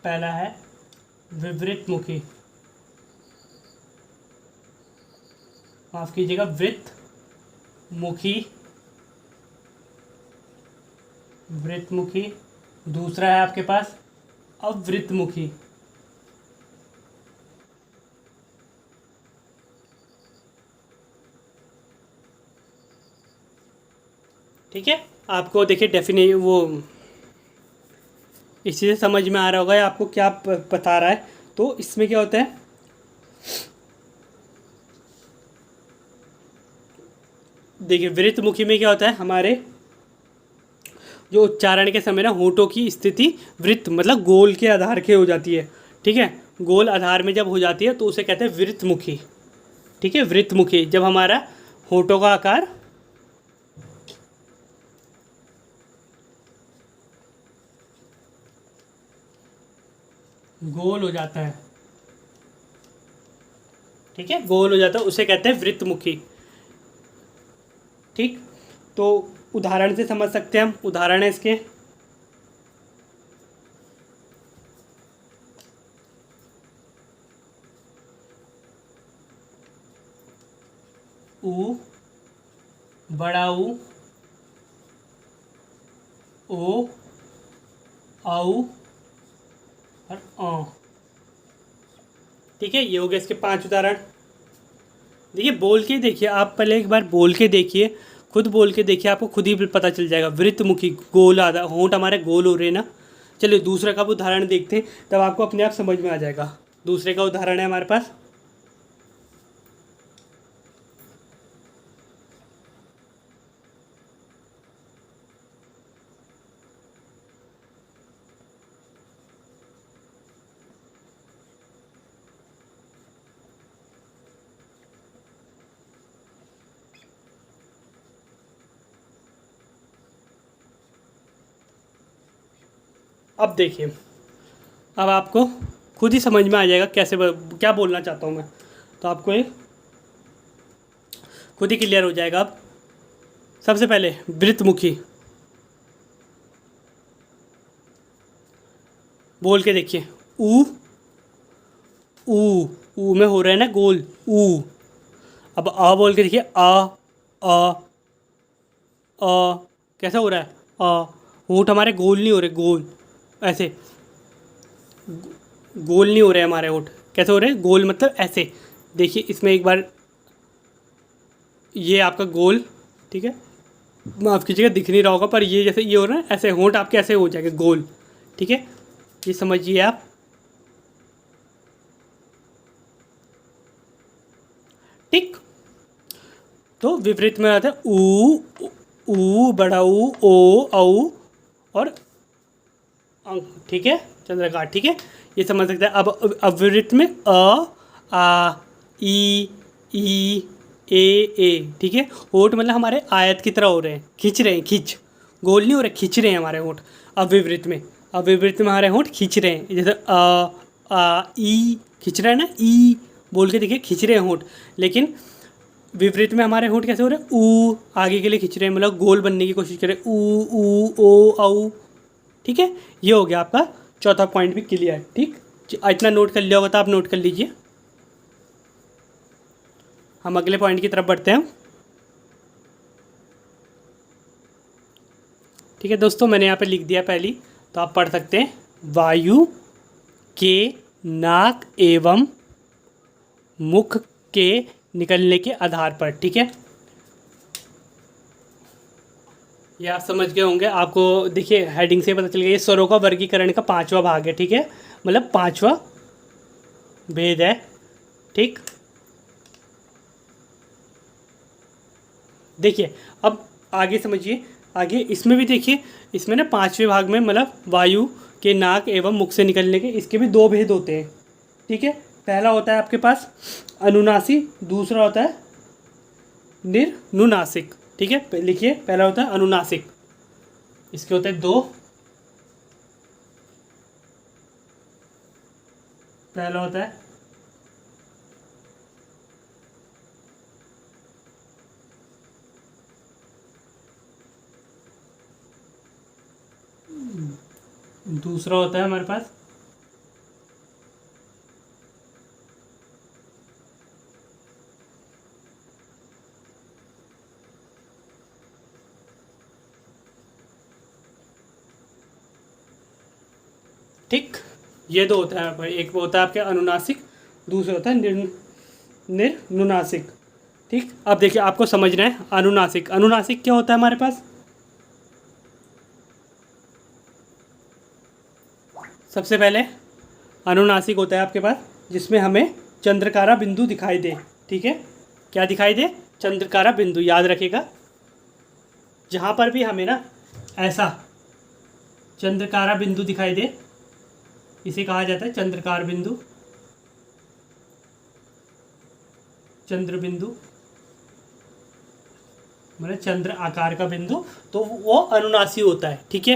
A: पहला है विवृतमुखी, माफ कीजिएगा, वृत्तमुखी, वृत्तमुखी। दूसरा है आपके पास अवृतमुखी। ठीक है, आपको देखिए वो इसी से समझ में आ रहा होगा आपको क्या बता रहा है। तो इसमें क्या होता है, देखिए वृत्तमुखी में क्या होता है, हमारे जो उच्चारण के समय ना होंठों की स्थिति वृत्त मतलब गोल के आधार के हो जाती है। ठीक है, गोल आधार में जब हो जाती है तो उसे कहते हैं वृत्तमुखी। ठीक है, वृत्तमुखी जब हमारा होंठों का आकार गोल हो जाता है। ठीक है, गोल हो जाता है, उसे कहते हैं वृत्तमुखी। ठीक, तो उदाहरण से समझ सकते हैं हम। उदाहरण है इसके, ऊ, बड़ा ऊ, ओ, औ और अ। ठीक है, ये हो गया इसके 5 उदाहरण। देखिए, बोल के देखिए, आप पहले एक बार बोल के देखिए, खुद बोल के देखिए, आपको खुद ही पता चल जाएगा। वृत्तमुखी, गोल आधा, होंठ हमारे गोल हो रहे हैं ना। चलिए दूसरे का भी उदाहरण देखते हैं, तब आपको अपने आप समझ में आ जाएगा। दूसरे का उदाहरण है हमारे पास अब देखिए, अब आपको खुद ही समझ में आ जाएगा क्या बोलना चाहता हूँ मैं, तो आपको ये खुद ही क्लियर हो जाएगा। अब सबसे पहले वृत्तमुखी बोल के देखिए, ऊ ऊ ऊ में हो रहा है ना गोल, ऊ। अब आ बोल के देखिए, आ कैसा हो रहा है, होंठ हमारे गोल नहीं हो रहे, गोल ऐसे, गोल नहीं हो रहे हमारे होंठ, कैसे हो रहे हैं, गोल मतलब ऐसे। देखिए इसमें एक बार, ये आपका गोल, ठीक है, माफ़ कीजिएगा दिख नहीं रहा होगा, पर ये जैसे ये हो रहा है ऐसे, होंठ आपके ऐसे हो जाएंगे गोल, ठीक है, ये समझिए आप। ठीक, तो विपरीत में आता है ऊ बड़ा ओ औ और अंक, ठीक है, चंद्रकार, ठीक है, ये समझ सकते हैं। अब विपरीत में आ ई ए, ठीक है, होंठ मतलब हमारे आयत की तरह हो रहे हैं, खींच रहे हैं, खींच, गोल नहीं हो रहे, खींच रहे हैं हमारे होंठ। अब विपरीत में हमारे होंठ खींच रहे हैं, जैसे ई खींच रहा है ना, ई बोल के देखिए, खींच रहे हैं होंठ। लेकिन विपरीत में हमारे होंठ कैसे हो रहे हैं, ऊ आगे के लिए खींच रहे हैं, मतलब गोल बनने की कोशिश कर रहे हैं, ऊ ओ औ, ठीक है। ये हो गया आपका चौथा पॉइंट भी क्लियर, ठीक, इतना नोट कर लिया होगा तो आप नोट कर लीजिए। हम अगले पॉइंट की तरफ बढ़ते हैं। ठीक है दोस्तों, मैंने यहाँ पे लिख दिया पहली, तो आप पढ़ सकते हैं, वायु के नाक एवं मुख के निकलने के आधार पर, ठीक है, ये आप समझ गए होंगे। आपको देखिए हेडिंग से पता चल गया, ये स्वरों का वर्गीकरण का 5वां भाग है, ठीक है, मतलब 5वां भेद है, ठीक। देखिए अब आगे समझिए, आगे इसमें भी देखिए, इसमें ना 5वें भाग में मतलब वायु के नाक एवं मुख से निकलने के, इसके भी 2 भेद होते हैं, ठीक है। पहला होता है आपके पास अनुनासी, दूसरा होता है निर्नुनासिक, ठीक है। लिखिए, पहला होता है अनुनासिक, इसके होते हैं 2, पहला होता है दूसरा होता है हमारे पास ठीक, ये 2 होता है, एक वो होता है आपके अनुनासिक, दूसरा होता है निर्नुनासिक, ठीक। अब देखिए आपको समझना है, अनुनासिक क्या होता है हमारे पास, सबसे पहले अनुनासिक होता है आपके पास जिसमें हमें चंद्रकारा बिंदु दिखाई दे, ठीक है, क्या दिखाई दे, चंद्रकारा बिंदु, याद रखिएगा, जहाँ पर भी हमें ना ऐसा चंद्रकारा बिंदु दिखाई दे, इसे कहा जाता है चंद्रकार बिंदु, चंद्र बिंदु मतलब चंद्र आकार का बिंदु, तो वो अनुनासी होता है, ठीक है,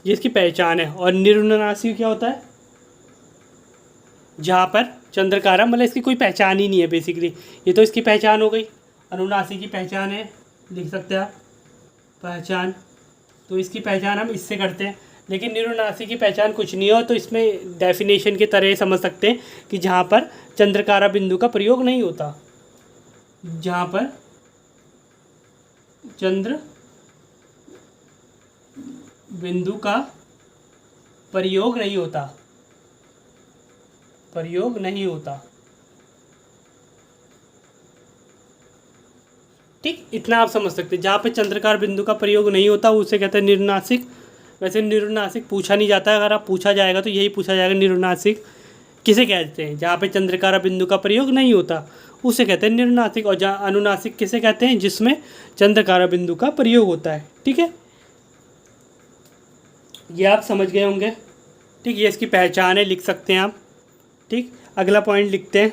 A: ये इसकी पहचान है। और निर्नुनासी क्या होता है, जहाँ पर चंद्रकारा, मतलब इसकी कोई पहचान ही नहीं है बेसिकली, ये तो इसकी पहचान हो गई, अनुनासी की पहचान है, लिख सकते हैं आप पहचान, तो इसकी पहचान हम इससे करते हैं। लेकिन निर्नुनासी की पहचान कुछ नहीं हो, तो इसमें डेफिनेशन के तरह समझ सकते हैं कि जहाँ पर चंद्रकारा बिंदु का प्रयोग नहीं होता, जहाँ पर चंद्र बिंदु का प्रयोग नहीं होता, ठीक, इतना आप समझ सकते हैं। जहाँ पे चंद्रकार बिंदु का प्रयोग नहीं होता उसे कहते हैं निर्नुनासिक। वैसे निर्नुनासिक पूछा नहीं जाता है, अगर आप पूछा जाएगा तो यही पूछा जाएगा, निर्नुनासिक किसे कहते हैं, जहाँ पे चंद्रकारा बिंदु का प्रयोग नहीं होता उसे कहते हैं निर्नुनासिक। और जहाँ अनुनासिक किसे कहते हैं, जिसमें चंद्रकारा बिंदु का प्रयोग होता है, ठीक है, ये आप समझ गए होंगे, ठीक, ये इसकी पहचान है, लिख सकते हैं आप, ठीक। अगला पॉइंट लिखते हैं,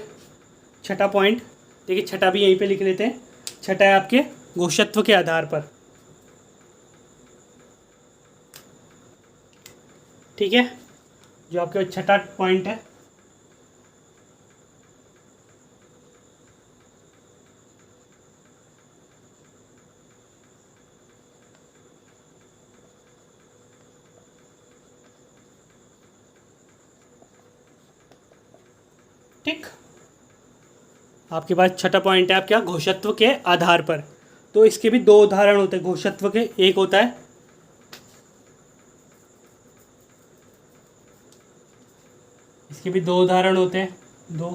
A: छठा पॉइंट, देखिए छठा भी यहीं पे लिख लेते हैं। छठा है आपके घोषत्व के आधार पर, ठीक है, जो आपका छठा पॉइंट है। ठीक, आपके पास छठा पॉइंट है आपका घोषत्व के आधार पर। तो इसके भी दो उदाहरण होते हैं घोषत्व के। एक होता है, इसके भी दो उदाहरण होते हैं, दो।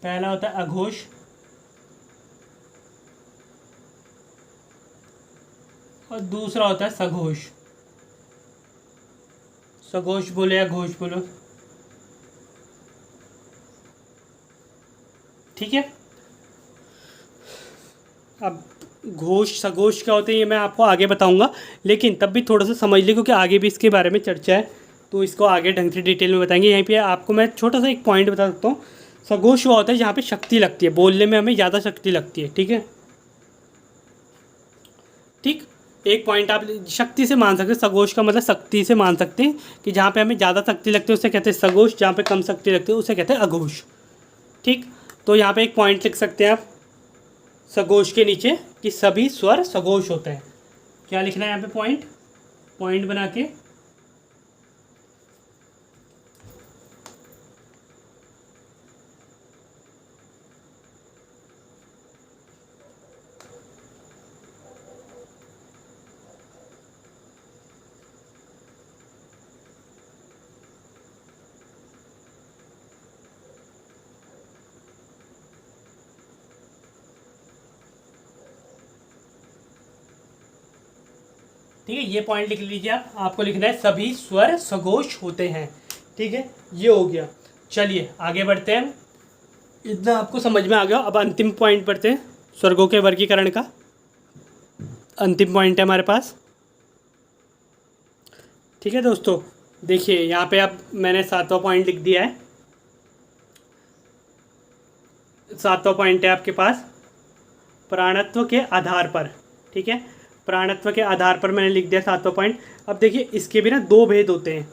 A: पहला होता है अघोष, और दूसरा होता है सघोष। सघोष बोले या घोष बोलो, ठीक है। अब घोष सघोष क्या होते हैं ये मैं आपको आगे बताऊंगा, लेकिन तब भी थोड़ा सा समझ लीजिए क्योंकि आगे भी इसके बारे में चर्चा है, तो इसको आगे ढंग से डिटेल में बताएंगे। यहीं पे आपको मैं छोटा सा एक पॉइंट बता सकता हूँ। सघोष वो होता है जहाँ पे शक्ति लगती है, बोलने में हमें ज़्यादा शक्ति लगती है, ठीक है। ठीक, एक पॉइंट आप शक्ति से मान सकते हैं, सघोष का मतलब शक्ति से मान सकते हैं कि जहाँ पे हमें ज़्यादा शक्ति लगती है उसे कहते हैं सघोष, जहाँ पे कम शक्ति लगती है उसे कहते हैं अघोष। ठीक, तो यहाँ पे एक पॉइंट लिख सकते हैं आप सघोष के नीचे कि सभी स्वर सघोष होते हैं। क्या लिखना है यहाँ पे पॉइंट, पॉइंट बना के ठीक है, ये पॉइंट लिख लीजिए आप। आपको लिखना है सभी स्वर सघोष होते हैं, ठीक है, ये हो गया। चलिए आगे बढ़ते हैं, इतना आपको समझ में आ गया। अब अंतिम पॉइंट पढ़ते हैं, स्वर्गों के वर्गीकरण का अंतिम पॉइंट है हमारे पास। ठीक है दोस्तों, देखिए यहाँ पे अब मैंने सातवां पॉइंट लिख दिया है। सातवां पॉइंट है आपके पास प्राणत्व के आधार पर, ठीक है। प्राणत्व के आधार पर मैंने लिख दिया सातवां पॉइंट। अब देखिए इसके भी ना दो भेद होते हैं,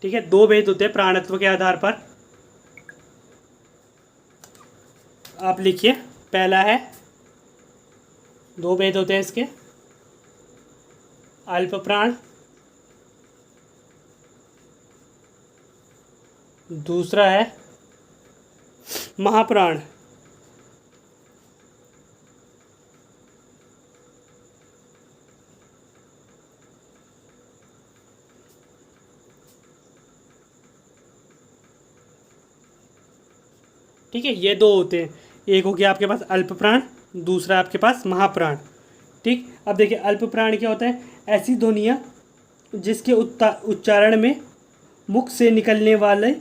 A: ठीक है, दो भेद होते हैं प्राणत्व के आधार पर। आप लिखिए, पहला है, दो भेद होते हैं इसके, अल्प प्राण, दूसरा है महाप्राण। ठीक है, ये दो होते हैं, एक हो गया आपके पास अल्प प्राण, दूसरा आपके पास महाप्राण। ठीक, अब देखिए अल्प प्राण क्या होता है, ऐसी ध्वनियाँ जिसके उच्चारण में मुख से निकलने वाले,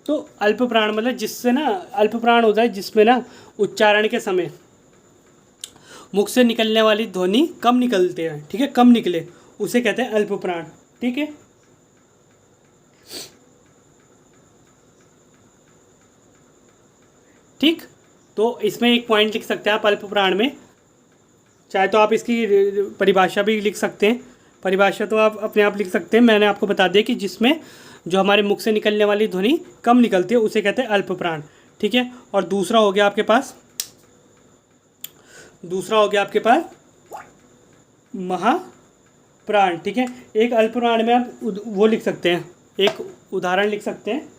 A: तो अल्प प्राण मतलब जिससे ना, अल्प प्राण होता है जिसमें ना उच्चारण के समय मुख से निकलने वाली ध्वनि कम निकलते हैं, ठीक है, कम निकले, उसे कहते हैं अल्प प्राण। ठीक है, ठीक, तो इसमें एक पॉइंट लिख सकते हैं आप अल्प प्राण में। चाहे तो आप इसकी परिभाषा भी लिख सकते हैं, परिभाषा तो आप अपने आप लिख सकते हैं। मैंने आपको बता दिया कि जिसमें जो हमारे मुख से निकलने वाली ध्वनि कम निकलती है उसे कहते हैं अल्प प्राण। ठीक है, और दूसरा हो गया आपके पास, दूसरा हो गया आपके पास महाप्राण। ठीक है, एक अल्प प्राण में आप वो लिख सकते हैं, एक उदाहरण लिख सकते हैं,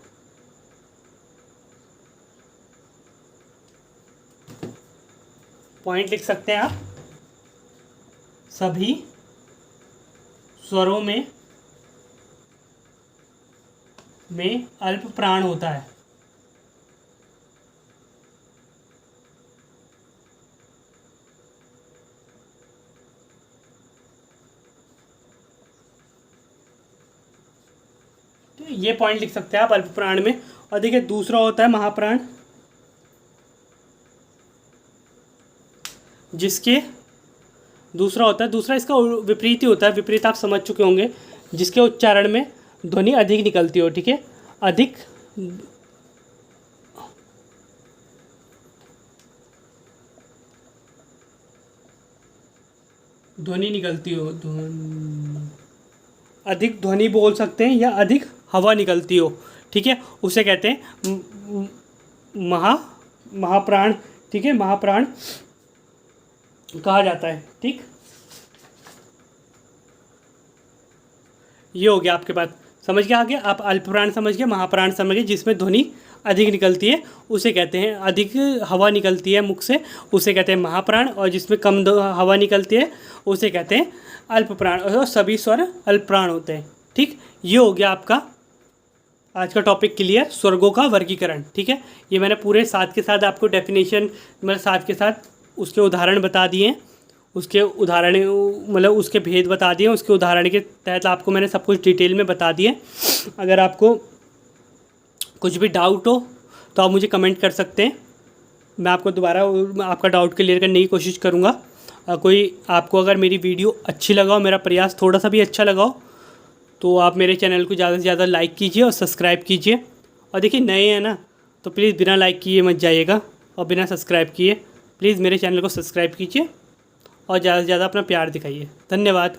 A: पॉइंट लिख सकते हैं आप, सभी स्वरों में अल्प प्राण होता है। तो ये पॉइंट लिख सकते हैं आप अल्प प्राण में। और देखिए दूसरा होता है महाप्राण, जिसके दूसरा होता है, दूसरा इसका विपरीत ही होता है, विपरीत आप समझ चुके होंगे, जिसके उच्चारण में ध्वनि अधिक निकलती हो। ठीक है, अधिक ध्वनि निकलती हो, अधिक ध्वनि बोल सकते हैं या अधिक हवा निकलती हो, ठीक है, उसे कहते हैं महाप्राण, ठीक है, महाप्राण कहा जाता है। ठीक, ये हो गया आपके पास, समझ गया आगे आप, अल्पप्राण समझ गए, महाप्राण समझ गए, जिसमें ध्वनि अधिक निकलती है उसे कहते हैं, अधिक हवा निकलती है मुख से उसे कहते हैं महाप्राण, और जिसमें कम हवा निकलती है उसे कहते हैं अल्पप्राण, और सभी स्वर अल्पप्राण होते हैं। ठीक, ये हो गया आपका आज का टॉपिक क्लियर, स्वर्गों का वर्गीकरण। ठीक है, ये मैंने पूरे साथ के साथ आपको डेफिनेशन मतलब साथ के साथ उसके उदाहरण बता दिए हैं, उसके उदाहरण मतलब उसके भेद बता दिए, उसके उदाहरण के तहत आपको मैंने सब कुछ डिटेल में बता दिए। अगर आपको कुछ भी डाउट हो तो आप मुझे कमेंट कर सकते हैं, मैं आपको दोबारा आपका डाउट क्लियर करने की कोशिश करूँगा। कोई आपको अगर मेरी वीडियो अच्छी लगा हो, मेरा प्रयास थोड़ा सा भी अच्छा लगा हो, तो आप मेरे चैनल को ज़्यादा से ज़्यादा लाइक कीजिए और सब्सक्राइब कीजिए। और देखिए नए हैं ना, तो प्लीज़ बिना लाइक किए मत जाइएगा और बिना सब्सक्राइब किए प्लीज़ मेरे चैनल को सब्सक्राइब कीजिए और ज़्यादा से ज़्यादा अपना प्यार दिखाइए। धन्यवाद।